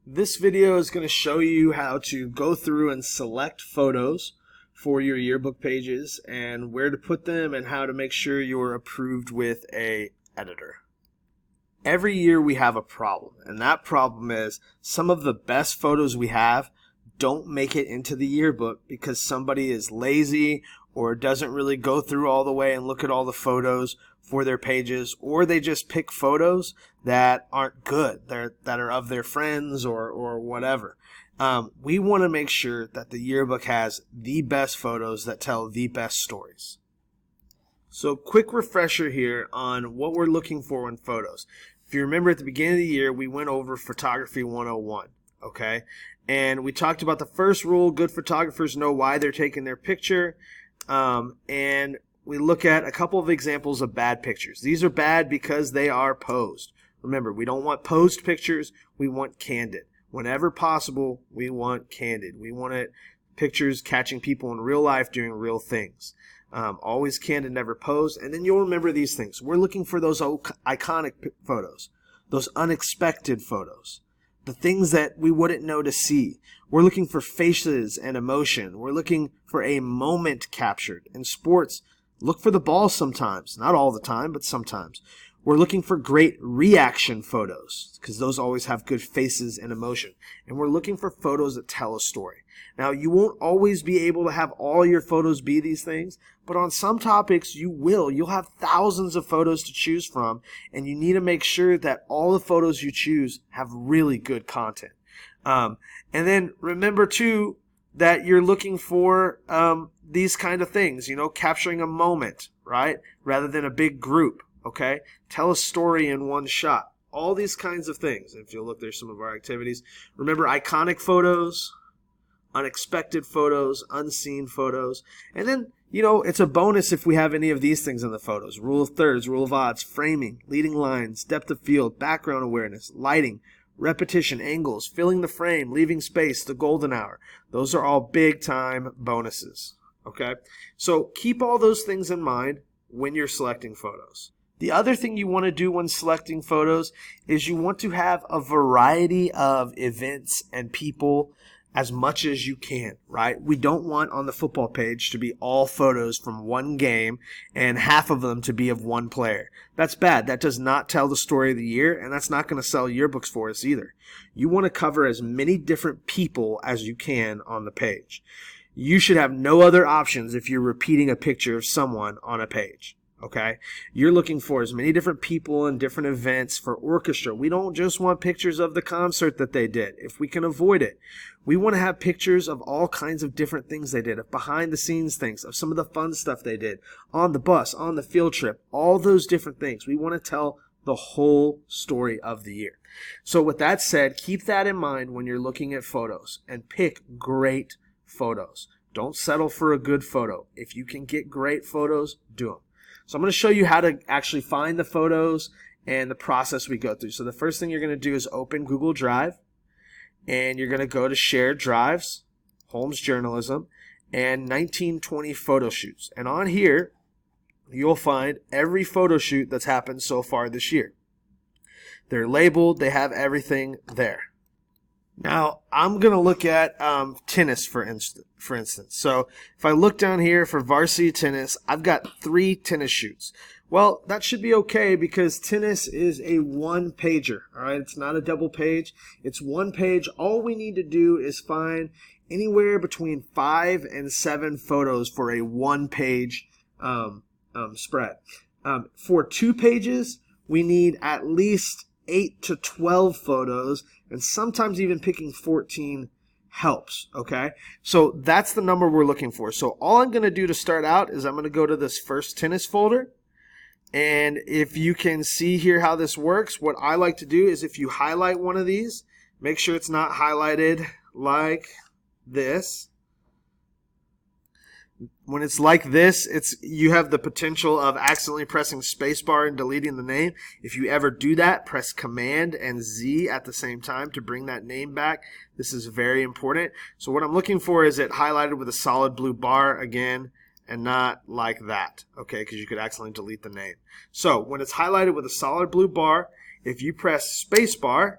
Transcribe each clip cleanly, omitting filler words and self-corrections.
This video is going to show you how to go through and select photos for your yearbook pages and where to put them and how to make sure you're approved with an editor. Every year we have a problem, and that problem is some of the best photos we have don't make it into the yearbook because somebody is lazy or doesn't really go through all the way and look at all the photos for their pages, or they just pick photos that aren't good, that are of their friends or whatever. We want to make sure that the yearbook has the best photos that tell the best stories. So quick refresher here on what we're looking for in photos. If you remember at the beginning of the year, we went over Photography 101, okay? And we talked about the first rule: good photographers know why they're taking their picture. And we look at a couple of examples of bad pictures. These are bad because they are posed. Remember, we don't want posed pictures, we want candid. Whenever possible, we want candid. We want pictures catching people in real life doing real things. Always candid, never posed. And then you'll remember these things. We're looking for those iconic photos, those unexpected photos, the things that we wouldn't know to see. We're looking for faces and emotion. We're looking for a moment captured. In sports, look for the ball sometimes. Not all the time, but sometimes. We're looking for great reaction photos because those always have good faces and emotion. And we're looking for photos that tell a story. Now, you won't always be able to have all your photos be these things, but on some topics you will. You'll have thousands of photos to choose from, and you need to make sure that all the photos you choose have really good content. And then remember too that you're looking for these kind of things, capturing a moment, right? Rather than a big group, okay? Tell a story in one shot. All these kinds of things. If you look, there's some of our activities. Remember, iconic photos, unexpected photos, unseen photos. And then, it's a bonus if we have any of these things in the photos. Rule of thirds, rule of odds, framing, leading lines, depth of field, background awareness, lighting, repetition, angles, filling the frame, leaving space, the golden hour. Those are all big time bonuses. Okay? So keep all those things in mind when you're selecting photos. The other thing you want to do when selecting photos is you want to have a variety of events and people as much as you can, right? We don't want on the football page to be all photos from one game and half of them to be of one player. That's bad. That does not tell the story of the year, and that's not going to sell yearbooks for us either. You want to cover as many different people as you can on the page. You should have no other options if you're repeating a picture of someone on a page. Okay, you're looking for as many different people and different events. For orchestra, we don't just want pictures of the concert that they did, if we can avoid it. We want to have pictures of all kinds of different things they did, of behind the scenes things, of some of the fun stuff they did, on the bus, on the field trip, all those different things. We want to tell the whole story of the year. So with that said, keep that in mind when you're looking at photos and pick great photos. Don't settle for a good photo. If you can get great photos, do them. So I'm going to show you how to actually find the photos and the process we go through. So the first thing you're going to do is open Google Drive, and you're going to go to Shared Drives, Holmes Journalism, and 1920 Photo Shoots. And on here, you'll find every photo shoot that's happened so far this year. They're labeled. They have everything there. Now, I'm going to look at tennis, for instance. So if I look down here for varsity tennis, I've got 3 tennis shoots. Well, that should be okay because tennis is a one-pager, all right? It's not a double page. It's one page. All we need to do is find anywhere between 5 and 7 photos for a one-page spread. For 2 pages, we need at least 8 to 12 photos, and sometimes even picking 14 helps, okay? So that's the number we're looking for. So all I'm going to do to start out is I'm going to go to this first tennis folder, and if you can see here how this works, what I like to do is if you highlight one of these, make sure it's not highlighted like this. When it's like this, you have the potential of accidentally pressing spacebar and deleting the name. If you ever do that, press Command and Z at the same time to bring that name back. This is very important. So what I'm looking for is it highlighted with a solid blue bar again, and not like that, okay, because you could accidentally delete the name. So when it's highlighted with a solid blue bar, if you press spacebar,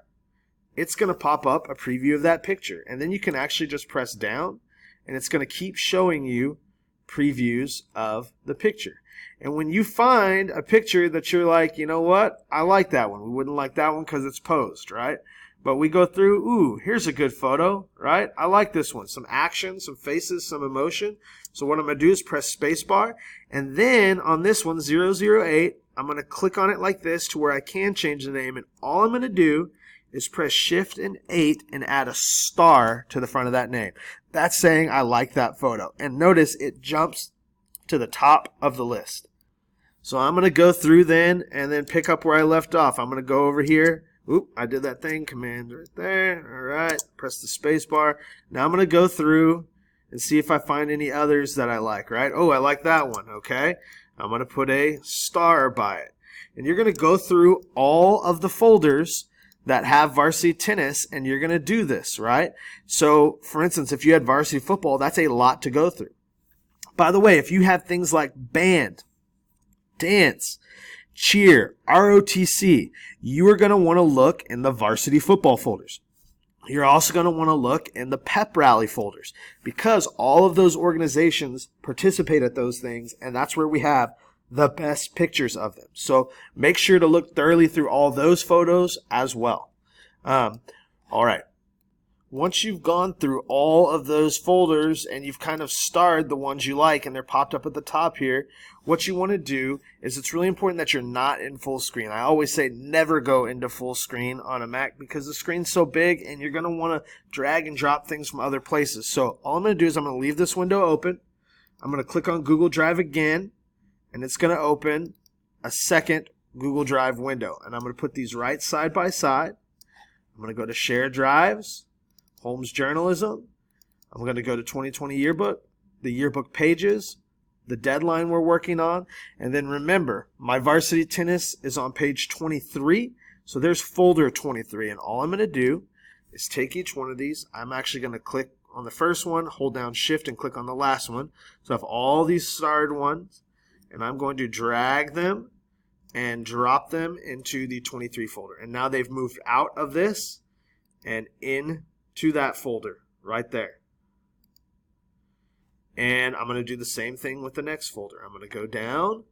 it's going to pop up a preview of that picture. And then you can actually just press down, and it's going to keep showing you previews of the picture. And when you find a picture that you're like, you know what, I like that one. We wouldn't like that one because it's posed, right? But we go through, ooh, here's a good photo, right? I like this one. Some action, some faces, some emotion. So what I'm going to do is press spacebar. And then on this one, 008, I'm going to click on it like this to where I can change the name. And all I'm going to do is press Shift and 8 and add a star to the front of that name. That's saying I like that photo. And notice it jumps to the top of the list. So I'm going to go through then and then pick up where I left off. I'm going to go over here. Oop, I did that thing. Command right there. All right. Press the space bar. Now I'm going to go through and see if I find any others that I like, right? Oh, I like that one. Okay. I'm going to put a star by it. And you're going to go through all of the folders that have varsity tennis, and you're going to do this, right? So, for instance, if you had varsity football, that's a lot to go through. By the way, if you have things like band, dance, cheer, ROTC, you are going to want to look in the varsity football folders. You're also going to want to look in the pep rally folders because all of those organizations participate at those things, and that's where we have the best pictures of them. So make sure to look thoroughly through all those photos as well. All right. Once you've gone through all of those folders and you've kind of starred the ones you like and they're popped up at the top here, what you want to do is it's really important that you're not in full screen. I always say never go into full screen on a Mac because the screen's so big and you're going to want to drag and drop things from other places. So all I'm going to do is I'm going to leave this window open. I'm going to click on Google Drive again, and it's going to open a second Google Drive window. And I'm going to put these right side by side. I'm going to go to Share Drives, Holmes Journalism. I'm going to go to 2020 Yearbook, the yearbook pages, the deadline we're working on. And then remember, my varsity tennis is on page 23. So there's folder 23. And all I'm going to do is take each one of these. I'm actually going to click on the first one, hold down Shift, and click on the last one. So I have all these starred ones. And I'm going to drag them and drop them into the 23 folder. And now they've moved out of this and into that folder right there. And I'm going to do the same thing with the next folder. I'm going to go down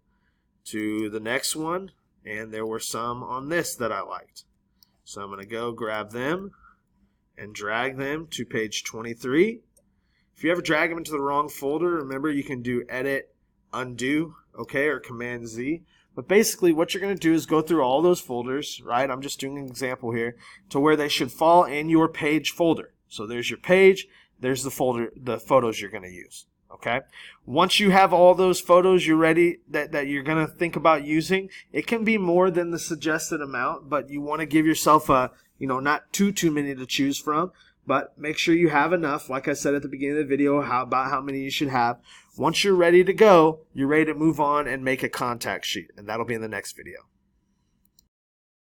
to the next one, and there were some on this that I liked. So I'm going to go grab them and drag them to page 23. If you ever drag them into the wrong folder, remember you can do Edit, Undo, okay, or Command Z. But basically what you're going to do is go through all those folders, right? I'm just doing an example here, to where they should fall in your page folder. So there's your page, there's the folder, the photos you're going to use, okay? Once you have all those photos you're ready, that you're going to think about using, it can be more than the suggested amount, but you want to give yourself a, not too many to choose from. But make sure you have enough, like I said at the beginning of the video, about how many you should have. Once you're ready to go, you're ready to move on and make a contact sheet. And that'll be in the next video.